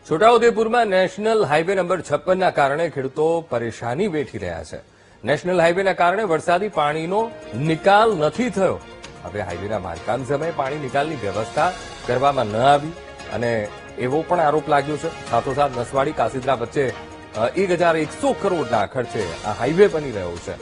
છોટાઉદેપુરમાં national highway number 56ના કારણે ખેડૂતો પરેશાની વેઠી રહ્યા છે. નેશનલ હાઈવેના કારણે વરસાદી પાણીનો નિકાલ નથી થયો. હવે હાઈવેના બાંધકામ સમયે પાણી નિકાલની વ્યવસ્થા કરવામાં ન આવી અને એવો પણ આરોપ લાગ્યો છે. સાથોસાથ નસવાડી કાસિદ્રા વચ્ચે 1100 કરોડના ખર્ચે આ હાઈવે બની રહ્યો છે.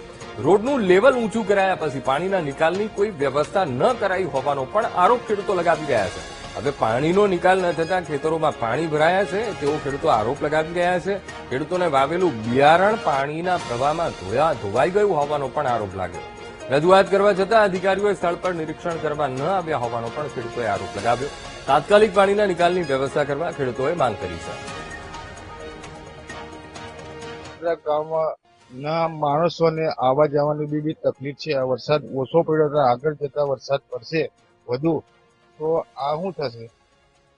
રોડનું લેવલ ઊંચું કરાયા પછી પાણીના નિકાલની કોઈ વ્યવસ્થા ન કરાઈ હોવાનો પણ આરોપ ખેડૂતો લગાવી રહ્યા છે. હવે પાણીનો નિકાલ ન થતા ખેતરોમાં પાણી ભરાયા છે તેવો ખેડૂતો આરોપ લગાવી રહ્યા છે. ખેડૂતોને વાવેલું બિયારણ પાણીના પ્રવાહમાં ધોવાઈ ગયું હોવાનો પણ આરોપ લાગ્યો. રજૂઆત કરવા છતાં અધિકારીઓએ સ્થળ પર નિરીક્ષણ કરવા ન આવ્યા હોવાનો પણ ખેડૂતોએ આરોપ લગાવ્યો. તાત્કાલિક પાણીના નિકાલની વ્યવસ્થા કરવા ખેડૂતોએ માંગ કરી છે. ગામમાં ના માણસોને આવવા જવાની બી તકલીફ છે. વરસાદ ઓછો પડ્યો તો આગળ જતા વરસાદ પડશે વધુ તો આ શું થશે?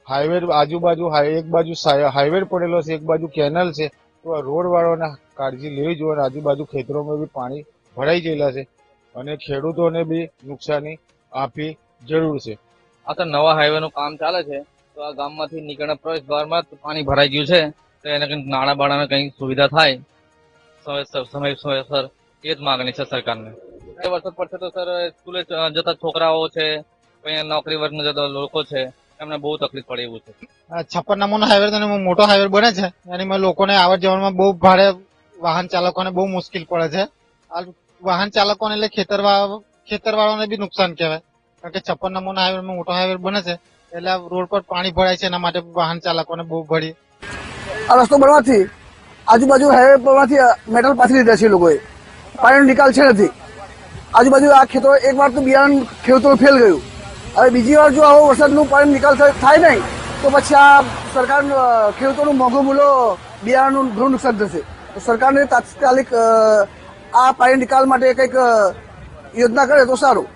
હાઈવે આજુબાજુ એક બાજુ હાઈવે પડેલો છે, એક બાજુ કેનલ છે, તો આ રોડ વાળાને કાળજી લેવી જોઈએ. આજુબાજુ ખેતરોમાં બી પાણી ભરાઈ ગયેલા છે અને ખેડૂતોને બી નુકસાની આપવી જરૂર છે. આ તો નવા હાઈવે નું કામ ચાલે છે, તો આ ગામમાંથી નીકળના પ્રવેશ દ્વારમાં પાણી ભરાઈ ગયું છે, તો એને કંઈક નાણાં બાણાને કંઈક સુવિધા થાય સમયસર એ જ માંગણી છે સરકારને. વરસાદ પડશે તો સર સ્કૂલે જતા છોકરાઓ છે, નોકરી વર્ગના જતા લોકો છે, એમને બહુ તકલીફ પડે એવું છે. 56 નંબરનો હાઈવે મોટો હાઈવે બને છે, એની લોકોને આવર જવામાં બહુ ભારે વાહન ચાલકોને બહુ મુશ્કેલ પડે છે. આ વાહન ચાલકોને એટલે ખેતરવાળાને બી નુકસાન કહેવાય, કારણ કે 56 નંબરનો હાઈવે મોટો હાઈવે બને છે એટલે રોડ પર પાણી ભરાય છે. એના માટે વાહન ચાલકોને બહુ ભરી આ રસ્તો બનવાથી આજુબાજુ હાઈવે પરમાંથી મેટલ પાથરી દીધા છે લોકોએ. પાણીનો નિકાલ છે નથી. આજુબાજુ આ ખેતરો એક વાર તો બિયારણ ખેડૂતો ફેલ ગયું. હવે બીજી વાર જો આવો વરસાદનું પાણી નિકાલ થાય નહીં તો પછી આ સરકાર ખેડૂતોનું મોંઘું મૂલ્યો બિયારણનું ઘણું નુકસાન થશે. તો સરકારને તાત્કાલિક આ પાણી નિકાલ માટે કંઈક યોજના કરે તો સારું.